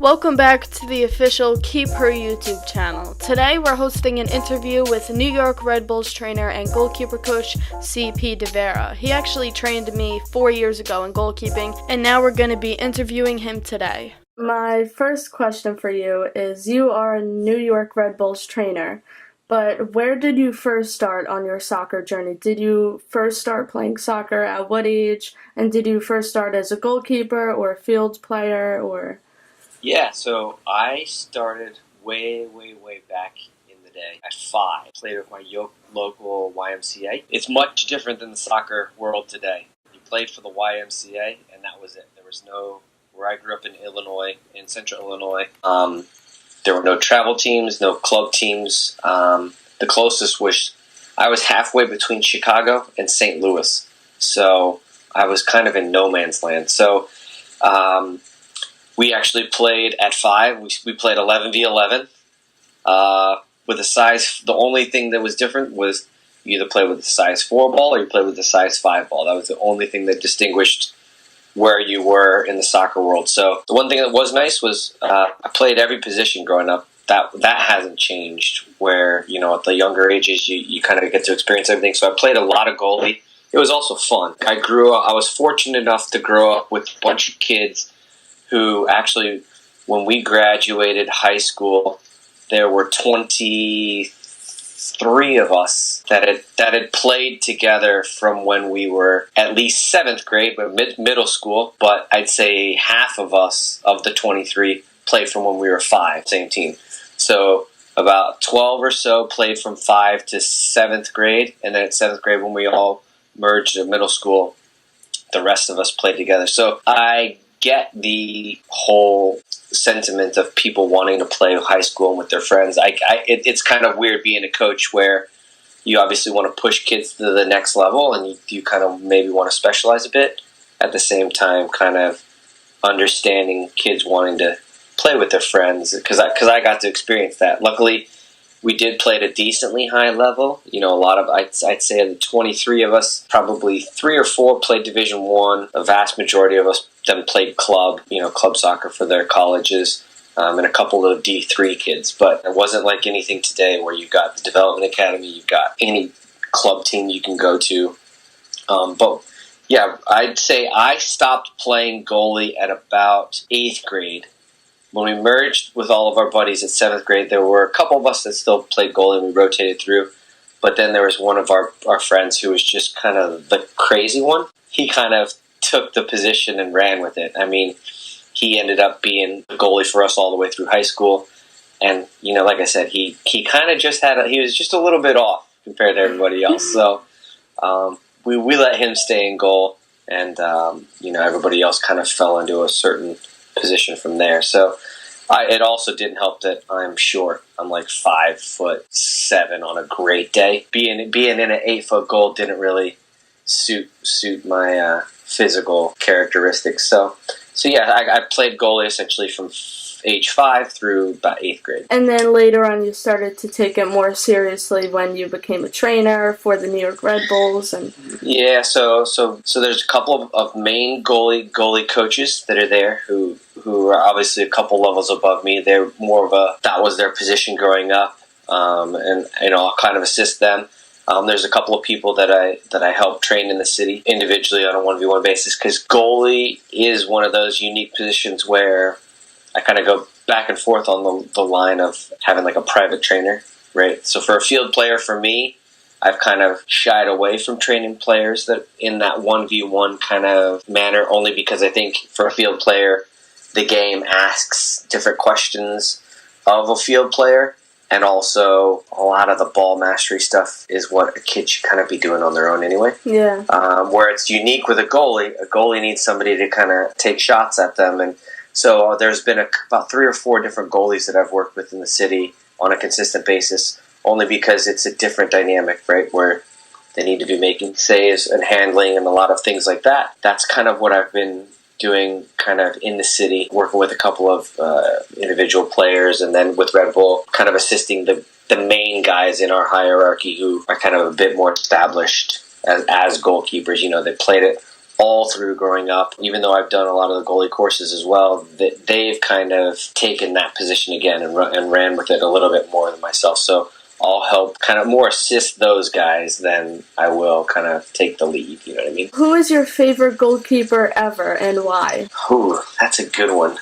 Welcome back to the official Keep Her YouTube channel. Today we're hosting an interview with New York Red Bulls trainer and goalkeeper coach C.P. DeVera. He actually trained me 4 years ago in goalkeeping, and now we're going to be interviewing him today. My first question for you is, you are a New York Red Bulls trainer, but where did you first start on your soccer journey? Did you first start playing soccer at what age? And did you first start as a goalkeeper or a field player or... Yeah, so I started way back in the day at 5. Played with my local YMCA. It's much different than the soccer world today. You played for the YMCA, and that was it. There was no, where I grew up in Illinois, in central Illinois, there were no travel teams, no club teams. The closest was, I was halfway between Chicago and St. Louis. So I was kind of in no man's land. So, we actually played at 5. We played 11v11 with a size. The only thing that was different was you either play with a size 4 ball or you play with a size 5 ball. That was the only thing that distinguished where you were in the soccer world. So the one thing that was nice was I played every position growing up. That hasn't changed. Where at the younger ages you kind of get to experience everything. So I played a lot of goalie. It was also fun. I was fortunate enough to grow up with a bunch of kids who actually, when we graduated high school, there were 23 of us that had played together from when we were at least 7th grade, but middle school. But I'd say half of us, of the 23, played from when we were 5, same team. So about 12 or so played from 5 to 7th grade, and then at 7th grade when we all merged in middle school, the rest of us played together. So I get the whole sentiment of people wanting to play high school with their friends. It's kind of weird being a coach where you obviously want to push kids to the next level and you kind of maybe want to specialize a bit. At the same time, kind of understanding kids wanting to play with their friends because I got to experience that. Luckily, we did play at a decently high level. A lot of, I'd say of the 23 of us, probably 3 or 4 played Division I. A vast majority of us then played club soccer for their colleges, and a couple of D3 kids. But it wasn't like anything today where you've got the development academy, you've got any club team you can go to. But yeah, I'd say I stopped playing goalie at about 8th grade. When we merged with all of our buddies at 7th grade, there were a couple of us that still played goalie and we rotated through. But then there was one of our friends who was just kind of the crazy one. He kind of took the position and ran with it. I mean, he ended up being the goalie for us all the way through high school. And, like I said, he kind of just he was just a little bit off compared to everybody else. So we let him stay in goal. And, everybody else kind of fell into a certain position from there. So it also didn't help that I'm short. I'm like 5'7" on a great day. Being in an 8-foot goal didn't really suit my physical characteristics. So yeah, I played goalie essentially from age 5 through about 8th grade. And then later on, you started to take it more seriously when you became a trainer for the New York Red Bulls. And yeah, so there's a couple of main goalie coaches that are there who are obviously a couple levels above me. They're more of that was their position growing up, and I'll kind of assist them. There's a couple of people that I help train in the city individually on a 1v1 basis because goalie is one of those unique positions where I kind of go back and forth on the line of having like a private trainer, right? So for a field player, for me, I've kind of shied away from training players that in that 1v1 kind of manner, only because I think for a field player, the game asks different questions of a field player. And also, a lot of the ball mastery stuff is what a kid should kind of be doing on their own anyway. Yeah. Where it's unique with a goalie needs somebody to kind of take shots at them. And so there's been about 3 or 4 different goalies that I've worked with in the city on a consistent basis, only because it's a different dynamic, right, where they need to be making saves and handling and a lot of things like that. That's kind of what I've been doing kind of in the city, working with a couple of individual players, and then with Red Bull, kind of assisting the main guys in our hierarchy who are kind of a bit more established as goalkeepers. They played it all through growing up, even though I've done a lot of the goalie courses as well, that they've kind of taken that position again and ran with it a little bit more than myself. So I'll help kind of more assist those guys than I will kind of take the lead, you know what I mean? Who is your favorite goalkeeper ever and why? Ooh, that's a good one.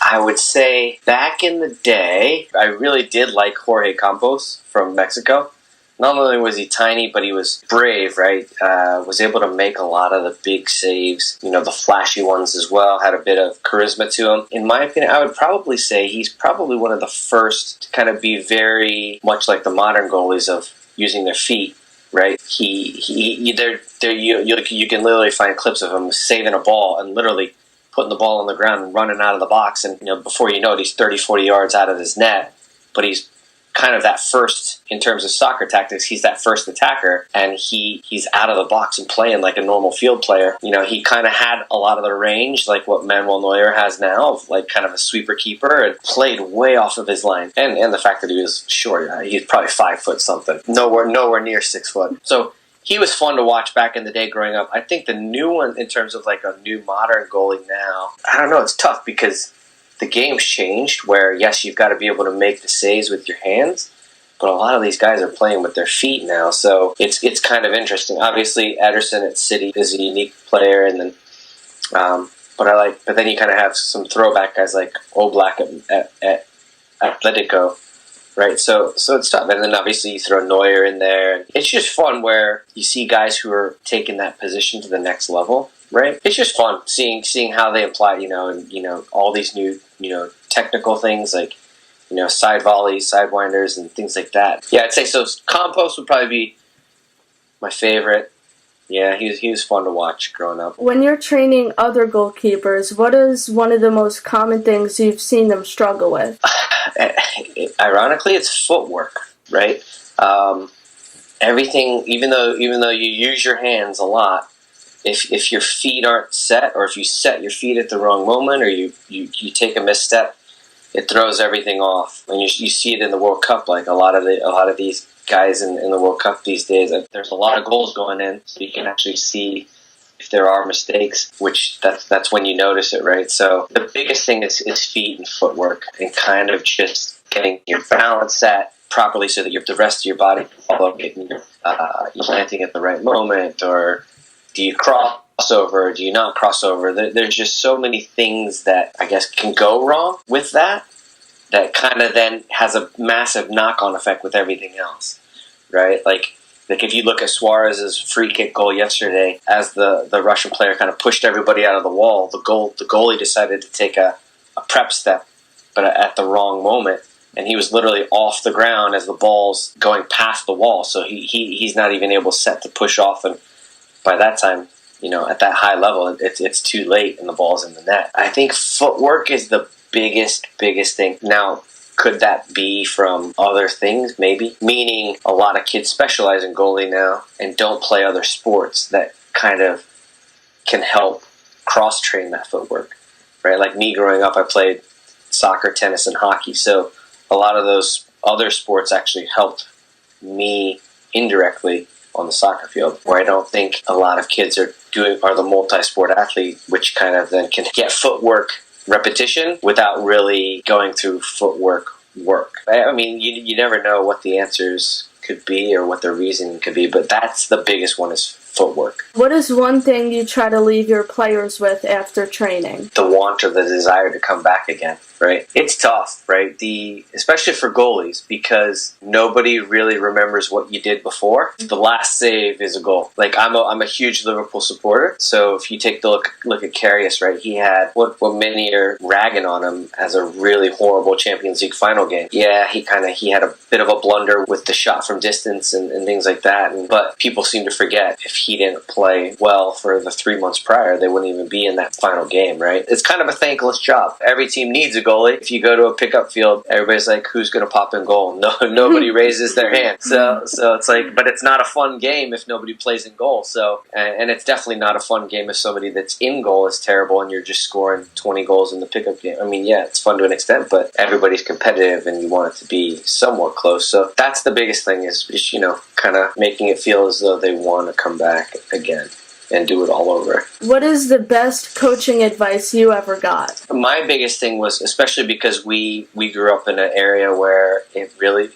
I would say back in the day, I really did like Jorge Campos from Mexico. Not only was he tiny, but he was brave, right? Was able to make a lot of the big saves, the flashy ones as well, had a bit of charisma to him. In my opinion, I would probably say he's probably one of the first to kind of be very much like the modern goalies of using their feet, right? You can literally find clips of him saving a ball and literally putting the ball on the ground and running out of the box. And, before you know it, he's 30, 40 yards out of his net, but he's kind of that first, in terms of soccer tactics, he's that first attacker, and he's out of the box and playing like a normal field player. He kind of had a lot of the range, like what Manuel Neuer has now, of like kind of a sweeper keeper, and played way off of his line. And the fact that he was short, he's probably 5 foot something, nowhere near 6 foot. So he was fun to watch back in the day growing up. I think the new one, in terms of like a new modern goalie now, I don't know, it's tough because the game's changed where, yes, you've got to be able to make the saves with your hands, but a lot of these guys are playing with their feet now, so it's kind of interesting. Obviously, Ederson at City is a unique player, and then but then you kind of have some throwback guys like Oblak at Atletico, right? So it's tough, and then obviously you throw Neuer in there. It's just fun where you see guys who are taking that position to the next level. Right, it's just fun seeing how they apply, and all these new, technical things like, side volleys, sidewinders, and things like that. Yeah, I'd say so. Campos would probably be my favorite. Yeah, he was fun to watch growing up. When you're training other goalkeepers, what is one of the most common things you've seen them struggle with? Ironically, it's footwork, right? Everything, even though you use your hands a lot. If your feet aren't set, or if you set your feet at the wrong moment, or you take a misstep, it throws everything off. And you see it in the World Cup, like a lot of these guys in the World Cup these days. There's a lot of goals going in, so you can actually see if there are mistakes, which that's when you notice it, right? So the biggest thing is feet and footwork, and kind of just getting your balance set properly so that the rest of your body can follow, getting your planting at the right moment, or do you cross over? Do you not cross over? There's just so many things that I guess can go wrong with that kind of then has a massive knock-on effect with everything else, right? Like if you look at Suarez's free kick goal yesterday, as the Russian player kind of pushed everybody out of the wall, the goalie decided to take a prep step, but at the wrong moment, and he was literally off the ground as the ball's going past the wall, so he's not even able set to push off, and by that time, at that high level, it's too late and the ball's in the net. I think footwork is the biggest thing. Now, could that be from other things? Maybe. Meaning a lot of kids specialize in goalie now and don't play other sports that kind of can help cross-train that footwork, right? Like me growing up, I played soccer, tennis, and hockey. So a lot of those other sports actually helped me indirectly on the soccer field, where I don't think a lot of kids are the multi-sport athlete, which kind of then can get footwork repetition without really going through footwork work. I mean, you never know what the answers could be or what the reason could be, but that's the biggest one, is footwork. What is one thing you try to leave your players with after training? The want or the desire to come back again, right? It's tough, right? Especially for goalies, because nobody really remembers what you did before. The last save is a goal. Like I'm a huge Liverpool supporter, so if you take the look at Karius, right? He had what many are ragging on him as a really horrible Champions League final game. Yeah, he had a bit of a blunder with the shot from distance and things like that. But people seem to forget, if he didn't play well for the 3 months prior, they wouldn't even be in that final game, right? It's kind of a thankless job. Every team needs a goalie. If you go to a pickup field, everybody's like, who's going to pop in goal? No, nobody raises their hand. So it's like, but it's not a fun game if nobody plays in goal. So, and it's definitely not a fun game if somebody that's in goal is terrible and you're just scoring 20 goals in the pickup game. I mean, yeah, it's fun to an extent, but everybody's competitive and you want it to be somewhat close. So that's the biggest thing, is kind of making it feel as though they want to come back again and do it all over. What is the best coaching advice you ever got? My biggest thing was, especially because we grew up in an area where it really,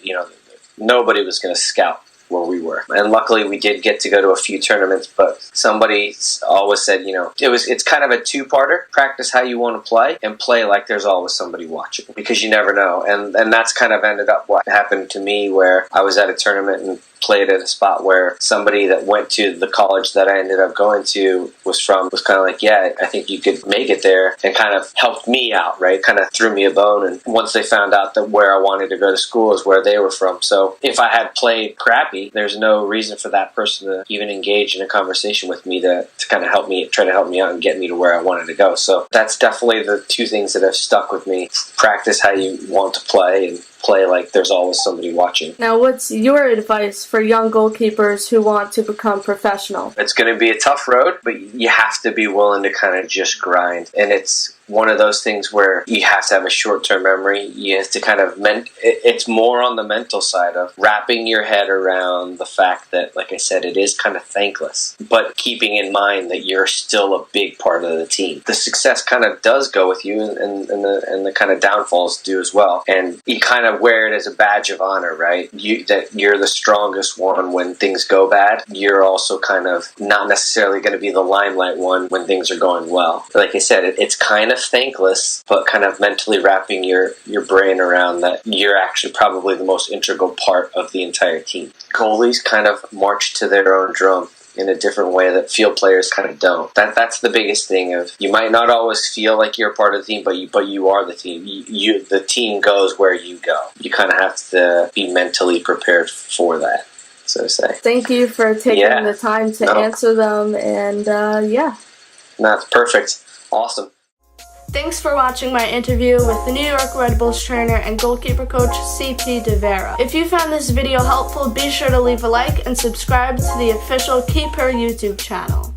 nobody was going to scout where we were. And luckily we did get to go to a few tournaments, but somebody always said, it's kind of a two-parter. Practice how you want to play and play like there's always somebody watching, because you never know. And that's kind of ended up what happened to me, where I was at a tournament and played at a spot where somebody that went to the college that I ended up going to was kind of like, yeah, I think you could make it there, and kind of helped me out, right? Kind of threw me a bone. And once they found out that where I wanted to go to school is where they were from. So if I had played crappy, there's no reason for that person to even engage in a conversation with me to kind of try to help me out and get me to where I wanted to go. So that's definitely the two things that have stuck with me. Practice how you want to play, and play like there's always somebody watching. Now, what's your advice for young goalkeepers who want to become professional? It's going to be a tough road, but you have to be willing to kind of just grind. And it's one of those things where you have to have a short-term memory. You have to kind of it's more on the mental side of wrapping your head around the fact that, like I said, it is kind of thankless, but keeping in mind that you're still a big part of the team. The success kind of does go with you, and the kind of downfalls do as well. And you kind of wear it as a badge of honor, right? That you're the strongest one when things go bad. You're also kind of not necessarily going to be the limelight one when things are going well. Like I said, it's kind of thankless, but kind of mentally wrapping your brain around that you're actually probably the most integral part of the entire team. Goalies kind of march to their own drum in a different way that field players kind of don't. That's the biggest thing. Of you might not always feel like you're a part of the team, but you are the team. The team goes where you go. You kind of have to be mentally prepared for that, so to say. Thank you for taking the time to answer them, and That's perfect. Awesome. Thanks for watching my interview with the New York Red Bulls trainer and goalkeeper coach CP De Vera. If you found this video helpful, be sure to leave a like and subscribe to the official Keep Her YouTube channel.